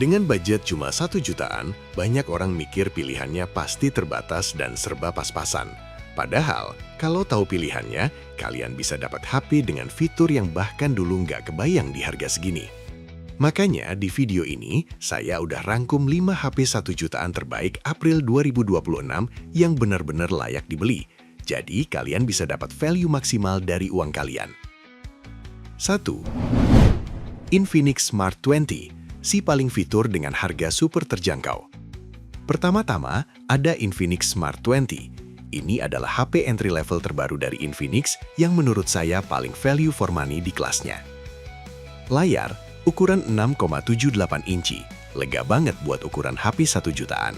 Dengan budget cuma 1 jutaan, banyak orang mikir pilihannya pasti terbatas dan serba pas-pasan. Padahal, kalau tahu pilihannya, kalian bisa dapat HP dengan fitur yang bahkan dulu nggak kebayang di harga segini. Makanya di video ini, saya udah rangkum 5 HP 1 jutaan terbaik April 2026 yang benar-benar layak dibeli. Jadi, kalian bisa dapat value maksimal dari uang kalian. 1. Infinix Smart 20, si paling fitur dengan harga super terjangkau. Pertama-tama, ada Infinix Smart 20. Ini adalah HP entry level terbaru dari Infinix yang menurut saya paling value for money di kelasnya. Layar, ukuran 6,78 inci, lega banget buat ukuran HP 1 jutaan.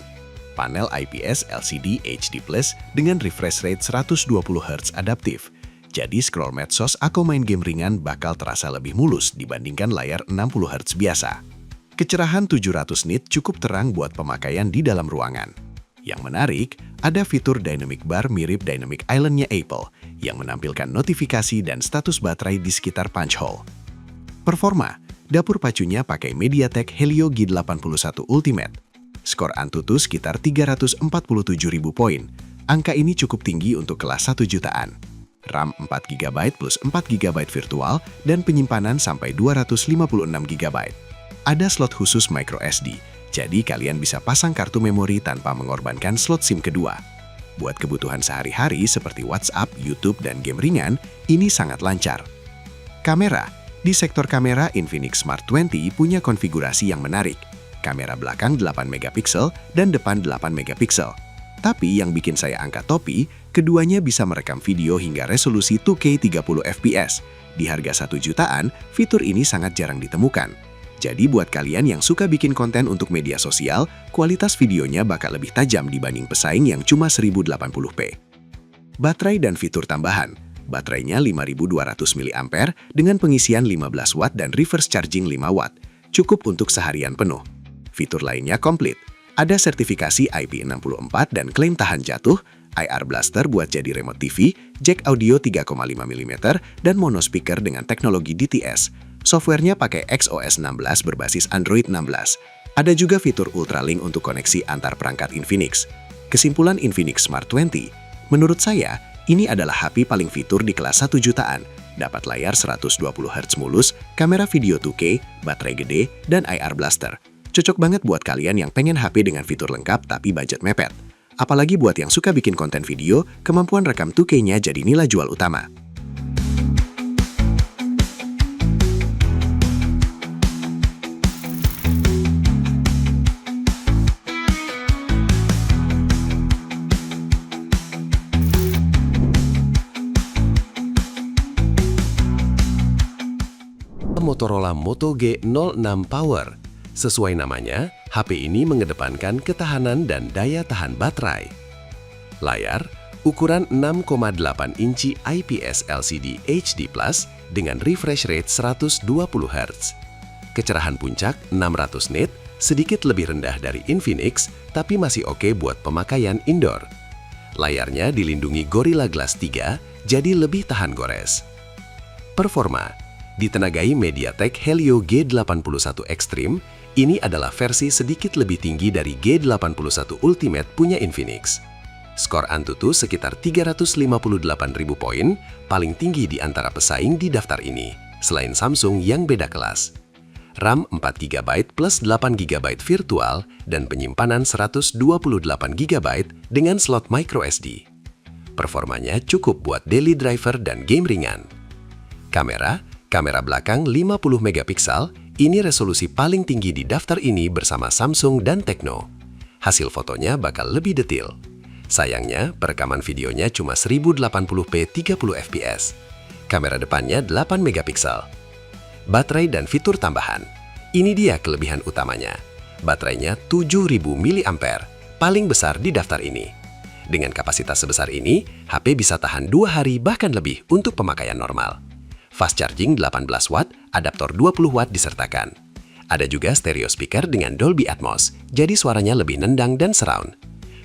Panel IPS LCD HD Plus dengan refresh rate 120 Hz adaptif. Jadi scroll medsos atau main game ringan bakal terasa lebih mulus dibandingkan layar 60 Hz biasa. Kecerahan 700 nit cukup terang buat pemakaian di dalam ruangan. Yang menarik, ada fitur Dynamic Bar mirip Dynamic Island-nya Apple yang menampilkan notifikasi dan status baterai di sekitar punch hole. Performa, dapur pacunya pakai MediaTek Helio G81 Ultimate. Skor Antutu sekitar 347.000 poin. Angka ini cukup tinggi untuk kelas 1 jutaan. RAM 4GB plus 4GB virtual dan penyimpanan sampai 256GB. Ada slot khusus microSD, jadi kalian bisa pasang kartu memori tanpa mengorbankan slot SIM kedua. Buat kebutuhan sehari-hari seperti WhatsApp, YouTube, dan game ringan, ini sangat lancar. Kamera, di sektor kamera Infinix Smart 20 punya konfigurasi yang menarik. Kamera belakang 8MP dan depan 8MP. Tapi yang bikin saya angkat topi, keduanya bisa merekam video hingga resolusi 2K 30fps. Di harga 1 jutaan, fitur ini sangat jarang ditemukan. Jadi buat kalian yang suka bikin konten untuk media sosial, kualitas videonya bakal lebih tajam dibanding pesaing yang cuma 1080p. Baterai dan fitur tambahan. Baterainya 5200 mAh dengan pengisian 15 watt dan reverse charging 5 watt. Cukup untuk seharian penuh. Fitur lainnya komplit. Ada sertifikasi IP64 dan klaim tahan jatuh, IR Blaster buat jadi remote TV, jack audio 3,5 mm, dan mono speaker dengan teknologi DTS. Softwarenya pakai XOS 16 berbasis Android 16. Ada juga fitur Ultralink untuk koneksi antar perangkat Infinix. Kesimpulan Infinix Smart 20, menurut saya, ini adalah HP paling fitur di kelas 1 jutaan. Dapat layar 120 Hz mulus, kamera video 2K, baterai gede, dan IR Blaster. Cocok banget buat kalian yang pengen HP dengan fitur lengkap tapi budget mepet. Apalagi buat yang suka bikin konten video, kemampuan rekam 2K-nya jadi nilai jual utama. Motorola Moto G06 Power. Sesuai namanya, HP ini mengedepankan ketahanan dan daya tahan baterai. Layar, ukuran 6,8 inci IPS LCD HD Plus dengan refresh rate 120 Hz. Kecerahan puncak 600 nit, sedikit lebih rendah dari Infinix, tapi masih oke buat pemakaian indoor. Layarnya dilindungi Gorilla Glass 3, jadi lebih tahan gores. Performa, ditenagai MediaTek Helio G81 Extreme, ini adalah versi sedikit lebih tinggi dari G81 Ultimate punya Infinix. Skor Antutu sekitar 358.000 poin, paling tinggi di antara pesaing di daftar ini, selain Samsung yang beda kelas. RAM 4GB plus 8GB virtual dan penyimpanan 128GB dengan slot microSD. Performanya cukup buat daily driver dan game ringan. Kamera belakang 50MP, ini resolusi paling tinggi di daftar ini bersama Samsung dan Tecno. Hasil fotonya bakal lebih detail. Sayangnya, perekaman videonya cuma 1080p 30fps. Kamera depannya 8MP. Baterai dan fitur tambahan. Ini dia kelebihan utamanya. Baterainya 7000 mAh, paling besar di daftar ini. Dengan kapasitas sebesar ini, HP bisa tahan 2 hari bahkan lebih untuk pemakaian normal. Fast charging 18 watt, adaptor 20 watt disertakan. Ada juga stereo speaker dengan Dolby Atmos, jadi suaranya lebih nendang dan surround.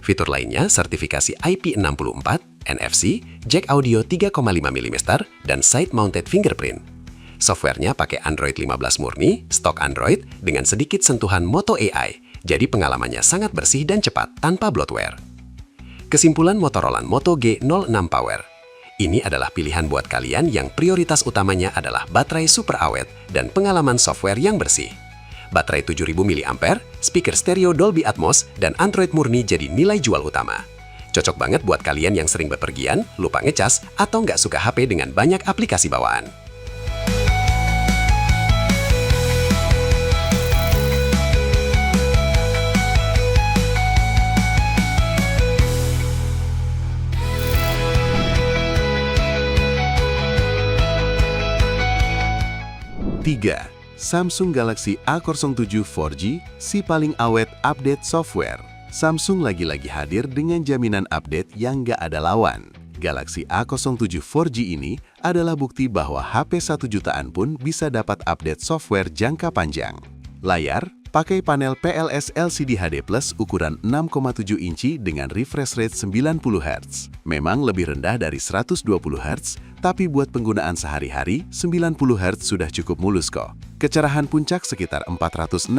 Fitur lainnya sertifikasi IP64, NFC, jack audio 3,5 mm, dan side-mounted fingerprint. Softwarenya pakai Android 15 murni, stok Android, dengan sedikit sentuhan Moto AI, jadi pengalamannya sangat bersih dan cepat tanpa bloatware. Kesimpulan Motorola Moto G06 Power. Ini adalah pilihan buat kalian yang prioritas utamanya adalah baterai super awet dan pengalaman software yang bersih. Baterai 7000 mAh, speaker stereo Dolby Atmos, dan Android murni jadi nilai jual utama. Cocok banget buat kalian yang sering bepergian, lupa ngecas, atau nggak suka HP dengan banyak aplikasi bawaan. Tiga, Samsung Galaxy A07 4G, si paling awet update software. Samsung lagi-lagi hadir dengan jaminan update yang nggak ada lawan. Galaxy A07 4G ini adalah bukti bahwa HP 1 jutaan pun bisa dapat update software jangka panjang. Layar, pakai panel PLS LCD HD Plus ukuran 6,7 inci dengan refresh rate 90 Hz. Memang lebih rendah dari 120 Hz, tapi buat penggunaan sehari-hari, 90 Hz sudah cukup mulus kok. Kecerahan puncak sekitar 468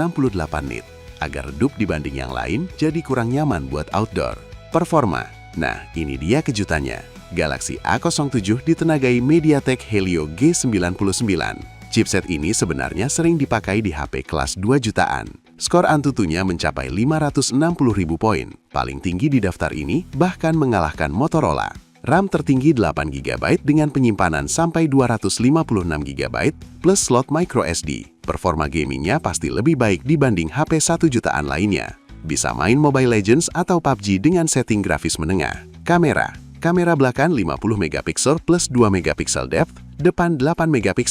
nit. Agar redup dibanding yang lain, jadi kurang nyaman buat outdoor. Performa. Nah, ini dia kejutannya. Galaxy A07 ditenagai MediaTek Helio G99. Chipset ini sebenarnya sering dipakai di HP kelas 2 jutaan. Skor Antutunya mencapai 560.000 poin. Paling tinggi di daftar ini, bahkan mengalahkan Motorola. RAM tertinggi 8 GB dengan penyimpanan sampai 256 GB plus slot microSD. Performa gamingnya pasti lebih baik dibanding HP 1 jutaan lainnya. Bisa main Mobile Legends atau PUBG dengan setting grafis menengah. Kamera. Kamera belakang 50 MP plus 2 MP depth, depan 8 MP.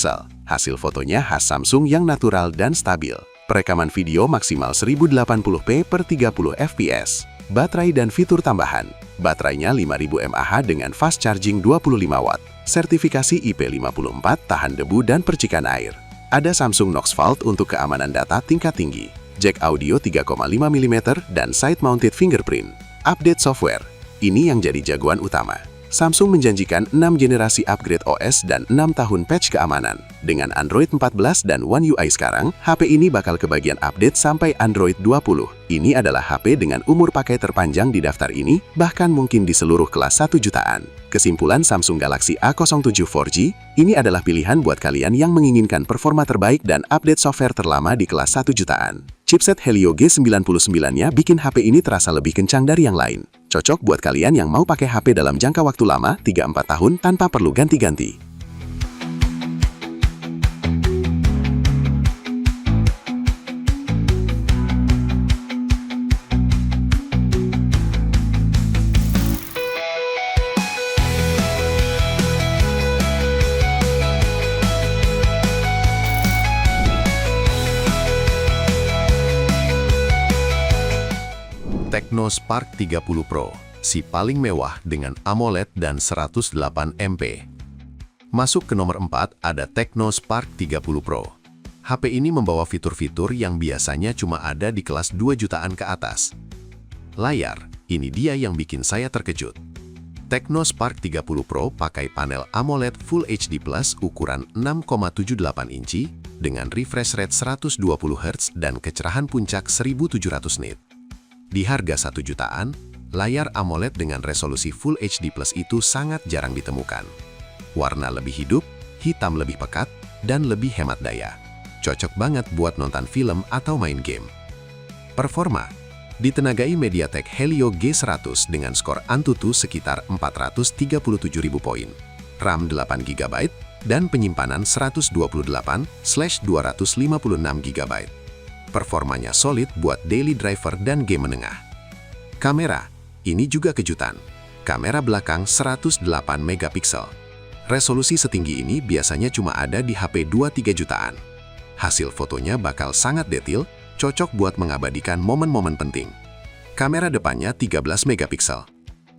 Hasil fotonya khas Samsung yang natural dan stabil. Perekaman video maksimal 1080p per 30 fps. Baterai dan fitur tambahan. Baterainya 5000 mAh dengan fast charging 25 watt. Sertifikasi IP54 tahan debu dan percikan air. Ada Samsung Knox Vault untuk keamanan data tingkat tinggi. Jack audio 3,5 mm dan side-mounted fingerprint. Update software. Ini yang jadi jagoan utama. Samsung menjanjikan 6 generasi upgrade OS dan 6 tahun patch keamanan. Dengan Android 14 dan One UI sekarang, HP ini bakal kebagian update sampai Android 20. Ini adalah HP dengan umur pakai terpanjang di daftar ini, bahkan mungkin di seluruh kelas 1 jutaan. Kesimpulan Samsung Galaxy A07 4G, ini adalah pilihan buat kalian yang menginginkan performa terbaik dan update software terlama di kelas 1 jutaan. Chipset Helio G99-nya bikin HP ini terasa lebih kencang dari yang lain. Cocok buat kalian yang mau pakai HP dalam jangka waktu lama, 3-4 tahun tanpa perlu ganti-ganti. Tecno Spark 30 Pro, si paling mewah dengan AMOLED dan 108 MP. Masuk ke nomor 4 ada Tecno Spark 30 Pro. HP ini membawa fitur-fitur yang biasanya cuma ada di kelas 2 jutaan ke atas. Layar, ini dia yang bikin saya terkejut. Tecno Spark 30 Pro pakai panel AMOLED Full HD Plus ukuran 6,78 inci dengan refresh rate 120 Hz dan kecerahan puncak 1700 nit. Di harga 1 jutaan, layar AMOLED dengan resolusi Full HD Plus itu sangat jarang ditemukan. Warna lebih hidup, hitam lebih pekat, dan lebih hemat daya. Cocok banget buat nonton film atau main game. Performa. Ditenagai MediaTek Helio G100 dengan skor Antutu sekitar 437.000 poin. RAM 8 GB dan penyimpanan 128/256 GB. Performanya solid buat daily driver dan game menengah. Kamera, ini juga kejutan. Kamera belakang 108 MP. Resolusi setinggi ini biasanya cuma ada di HP 2-3 jutaan. Hasil fotonya bakal sangat detail, cocok buat mengabadikan momen-momen penting. Kamera depannya 13 MP.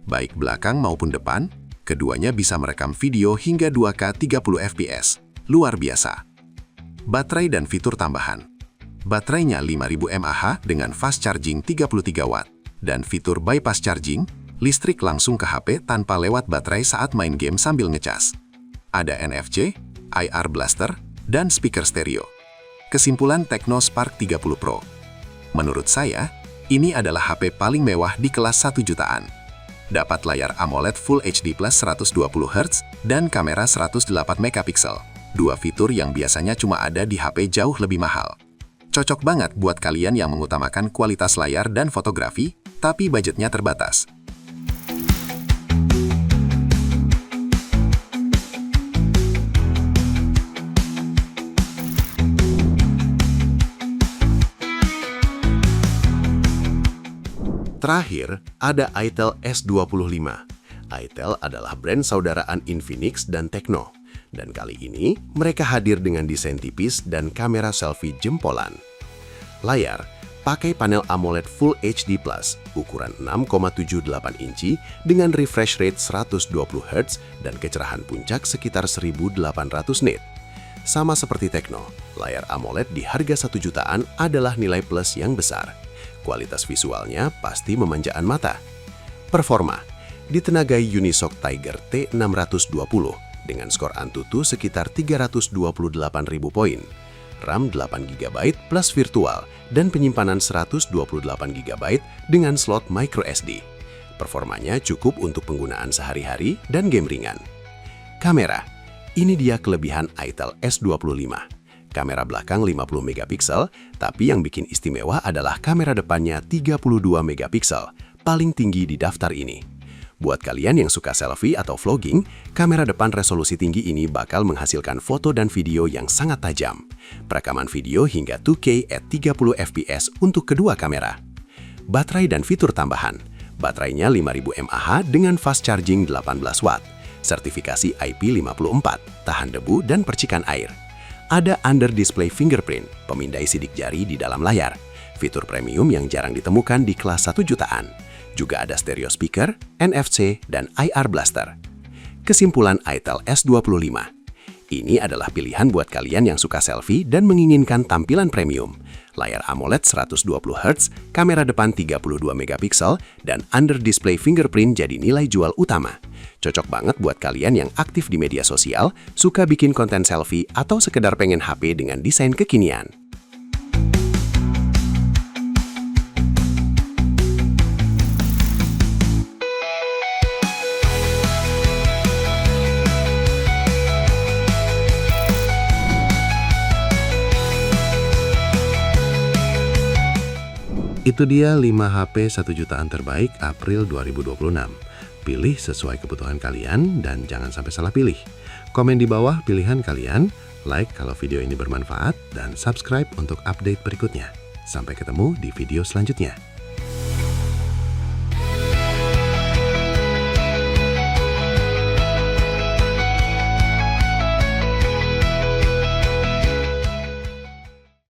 Baik belakang maupun depan, keduanya bisa merekam video hingga 2K 30 fps. Luar biasa. Baterai dan fitur tambahan. Baterainya 5000 mAh dengan fast charging 33 watt. Dan fitur bypass charging, listrik langsung ke HP tanpa lewat baterai saat main game sambil ngecas. Ada NFC, IR Blaster, dan speaker stereo. Kesimpulan Tecno Spark 30 Pro. Menurut saya, ini adalah HP paling mewah di kelas 1 jutaan. Dapat layar AMOLED Full HD Plus 120Hz dan kamera 108 megapiksel. Dua fitur yang biasanya cuma ada di HP jauh lebih mahal. Cocok banget buat kalian yang mengutamakan kualitas layar dan fotografi, tapi budgetnya terbatas. Terakhir, ada ITEL S25. ITEL adalah brand saudaraan Infinix dan Tecno. Dan kali ini, mereka hadir dengan desain tipis dan kamera selfie jempolan. Layar, pakai panel AMOLED Full HD Plus, ukuran 6,78 inci dengan refresh rate 120Hz dan kecerahan puncak sekitar 1800 nit. Sama seperti Tecno, layar AMOLED di harga 1 jutaan adalah nilai plus yang besar. Kualitas visualnya pasti memanjakan mata. Performa, ditenagai Unisoc Tiger T620 dengan skor Antutu sekitar 328.000 poin, RAM 8GB plus virtual, dan penyimpanan 128GB dengan slot microSD. Performanya cukup untuk penggunaan sehari-hari dan game ringan. Kamera, ini dia kelebihan ITEL S25. Kamera belakang 50 megapiksel, tapi yang bikin istimewa adalah kamera depannya 32 megapiksel, paling tinggi di daftar ini. Buat kalian yang suka selfie atau vlogging, kamera depan resolusi tinggi ini bakal menghasilkan foto dan video yang sangat tajam. Perekaman video hingga 2K at 30 fps untuk kedua kamera. Baterai dan fitur tambahan. Baterainya 5000 mAh dengan fast charging 18 watt. Sertifikasi IP54, tahan debu dan percikan air. Ada under display fingerprint, pemindai sidik jari di dalam layar. Fitur premium yang jarang ditemukan di kelas 1 jutaan. Juga ada stereo speaker, NFC, dan IR blaster. Kesimpulan ITEL S25. Ini adalah pilihan buat kalian yang suka selfie dan menginginkan tampilan premium. Layar AMOLED 120Hz, kamera depan 32 megapiksel, dan under display fingerprint jadi nilai jual utama. Cocok banget buat kalian yang aktif di media sosial, suka bikin konten selfie, atau sekedar pengen HP dengan desain kekinian. Itu dia 5 HP 1 jutaan terbaik April 2026. Pilih sesuai kebutuhan kalian dan jangan sampai salah pilih. Komen di bawah pilihan kalian, like kalau video ini bermanfaat, dan subscribe untuk update berikutnya. Sampai ketemu di video selanjutnya.